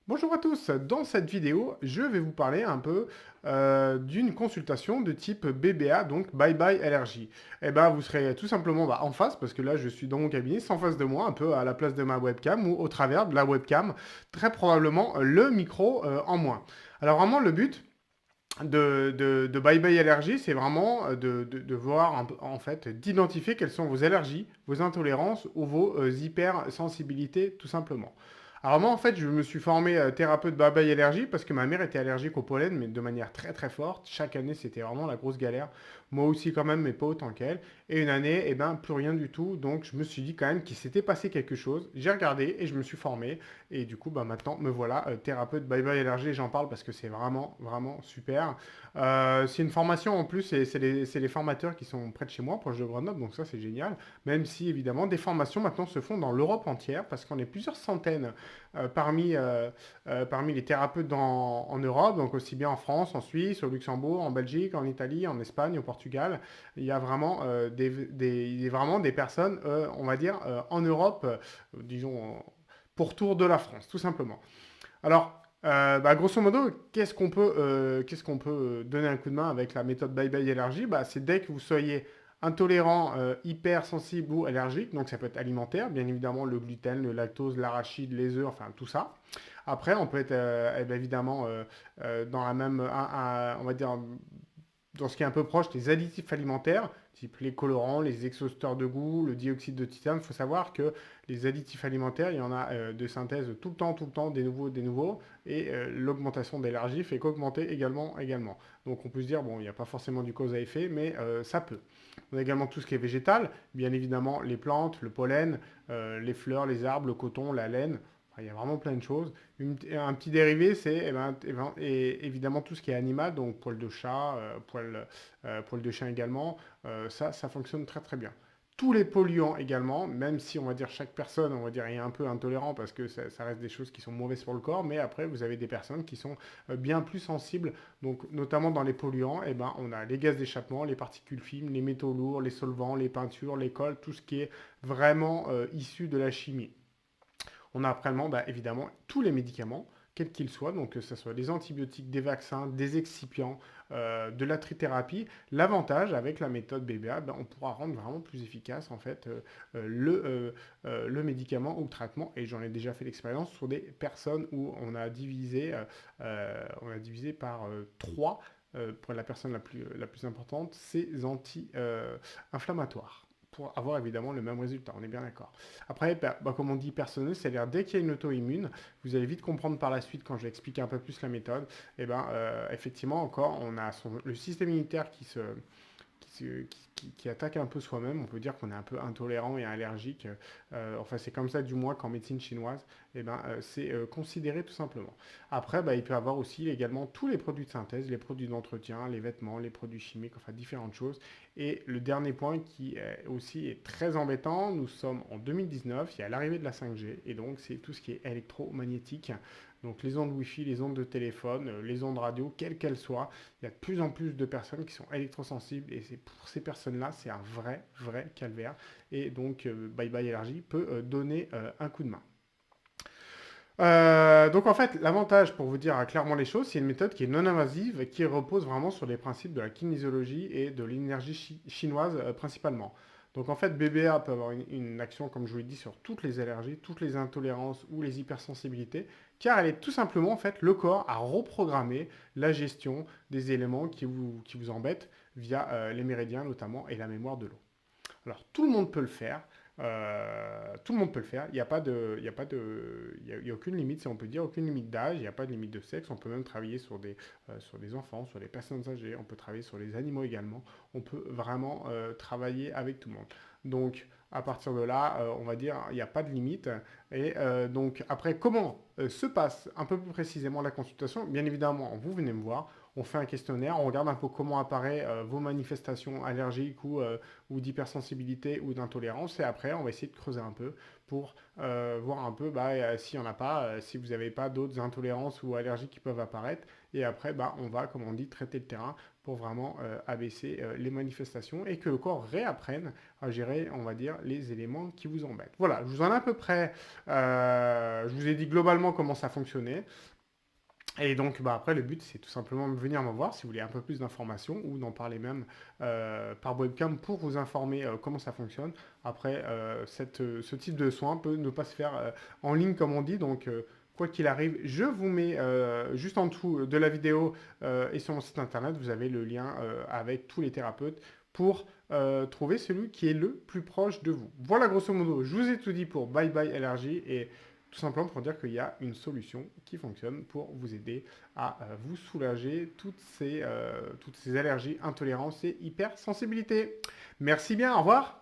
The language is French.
Bonjour à tous, dans cette vidéo, je vais vous parler un peu d'une consultation de type BBA, donc Bye Bye Allergie. Eh ben, vous serez tout simplement en face, parce que là je suis dans mon cabinet, c'est en face de moi, un peu à la place de ma webcam, ou au travers de la webcam, très probablement le micro en moins. Alors vraiment le but de Bye Bye Allergie, c'est vraiment de voir, en fait, d'identifier quelles sont vos allergies, vos intolérances ou vos hypersensibilités, tout simplement. Alors moi, en fait, je me suis formé thérapeute Bye Bye Allergie parce que ma mère était allergique au pollen, mais de manière très très forte. Chaque année, c'était vraiment la grosse galère. Moi aussi quand même, mais pas autant qu'elle. Et une année, eh ben, plus rien du tout. Donc je me suis dit quand même qu'il s'était passé quelque chose. J'ai regardé et je me suis formé. Et du coup, bah, maintenant, me voilà thérapeute Bye Bye Allergie. J'en parle parce que c'est vraiment, vraiment super. C'est une formation en plus, et c'est les formateurs qui sont près de chez moi, proche de Grenoble, donc ça c'est génial. Même si évidemment des formations maintenant se font dans l'Europe entière, parce qu'on est plusieurs centaines parmi les thérapeutes en Europe, donc aussi bien en France, en Suisse, au Luxembourg, en Belgique, en Italie, en Espagne, au Portugal. Il y a vraiment, il y a vraiment des personnes, on va dire, en Europe, disons, pour tour de la France, tout simplement. Alors, grosso modo, qu'est-ce qu'on peut donner un coup de main avec la méthode Bye Bye Allergie? Bah, c'est dès que vous soyez intolérant, hypersensible ou allergique, donc ça peut être alimentaire, bien évidemment le gluten, le lactose, l'arachide, les œufs, enfin tout ça. Après, on peut être évidemment dans la même, on va dire, dans ce qui est un peu proche, les additifs alimentaires, type les colorants, les exhausteurs de goût, le dioxyde de titane. Il faut savoir que les additifs alimentaires, il y en a de synthèse tout le temps, des nouveaux, des nouveaux, et l'augmentation d'énergie fait qu'augmenter également. Donc on peut se dire, bon, il n'y a pas forcément du cause à effet, mais ça peut. On a également tout ce qui est végétal, bien évidemment les plantes, le pollen, les fleurs, les arbres, le coton, la laine. Enfin, il y a vraiment plein de choses. Un petit dérivé, c'est évidemment tout ce qui est animal, donc poil de chat, poil de chien également. Ça fonctionne très très bien. Tous les polluants également, même si on va dire chaque personne, on va dire, est un peu intolérant parce que ça reste des choses qui sont mauvaises pour le corps, mais après vous avez des personnes qui sont bien plus sensibles, donc notamment dans les polluants, eh ben, on a les gaz d'échappement, les particules fines, les métaux lourds, les solvants, les peintures, les cols, tout ce qui est vraiment issu de la chimie. On a après, évidemment, tous les médicaments, quels qu'ils soient, donc que ce soit des antibiotiques, des vaccins, des excipients, de la trithérapie. L'avantage avec la méthode BBA, on pourra rendre vraiment plus efficace en fait le médicament ou le traitement. Et j'en ai déjà fait l'expérience sur des personnes où on a divisé par 3 pour la personne la plus importante, ces anti-inflammatoires pour avoir évidemment le même résultat, on est bien d'accord. Après, comme on dit personnel, c'est-à-dire dès qu'il y a une auto-immune, vous allez vite comprendre par la suite quand je vais expliquer un peu plus la méthode, effectivement encore, on a le système immunitaire qui attaque un peu soi-même. On peut dire qu'on est un peu intolérant et allergique. Enfin, c'est comme ça du moins qu'en médecine chinoise, c'est considéré tout simplement. Après, il peut y avoir aussi également tous les produits de synthèse, les produits d'entretien, les vêtements, les produits chimiques, enfin différentes choses. Et le dernier point qui aussi est très embêtant, nous sommes en 2019, il y a l'arrivée de la 5G, et donc c'est tout ce qui est électromagnétique. Donc les ondes Wi-Fi, les ondes de téléphone, les ondes radio, quelles qu'elles soient, il y a de plus en plus de personnes qui sont électrosensibles et c'est pour ces personnes-là, c'est un vrai calvaire. Et donc, Bye Bye Allergie peut donner un coup de main. Donc en fait, l'avantage, pour vous dire clairement les choses, c'est une méthode qui est non invasive et qui repose vraiment sur les principes de la kinésiologie et de l'énergie chinoise principalement. Donc en fait, BBA peut avoir une action, comme je vous l'ai dit, sur toutes les allergies, toutes les intolérances ou les hypersensibilités, car elle est tout simplement en fait le corps à reprogrammer la gestion des éléments qui vous embêtent via les méridiens notamment et la mémoire de l'eau. Alors tout le monde peut le faire. Tout le monde peut le faire. Il n'y a pas de, il y a pas de, il y a aucune limite, si on peut dire, aucune limite d'âge. Il n'y a pas de limite de sexe. On peut même travailler sur des enfants, sur des personnes âgées. On peut travailler sur les animaux également. On peut vraiment travailler avec tout le monde. Donc à partir de là, on va dire, il n'y a pas de limite. Et donc après, comment se passe un peu plus précisément la consultation? Bien évidemment, vous venez me voir. On fait un questionnaire, on regarde un peu comment apparaissent vos manifestations allergiques ou d'hypersensibilité ou d'intolérance. Et après, on va essayer de creuser un peu pour voir un peu s'il n'y en a pas, si vous n'avez pas d'autres intolérances ou allergies qui peuvent apparaître. Et après, on va, comme on dit, traiter le terrain pour vraiment abaisser les manifestations et que le corps réapprenne à gérer, on va dire, les éléments qui vous embêtent. Voilà, je vous en ai à peu près, je vous ai dit globalement comment ça fonctionnait. Et donc, après, le but, c'est tout simplement de venir me voir si vous voulez un peu plus d'informations ou d'en parler même par webcam pour vous informer comment ça fonctionne. Après, ce type de soin peut ne pas se faire en ligne, comme on dit. Donc, quoi qu'il arrive, je vous mets juste en dessous de la vidéo et sur mon site internet, vous avez le lien avec tous les thérapeutes pour trouver celui qui est le plus proche de vous. Voilà, grosso modo, je vous ai tout dit pour Bye Bye Allergie et tout simplement pour dire qu'il y a une solution qui fonctionne pour vous aider à vous soulager toutes ces allergies, intolérances et hypersensibilités. Merci bien, au revoir.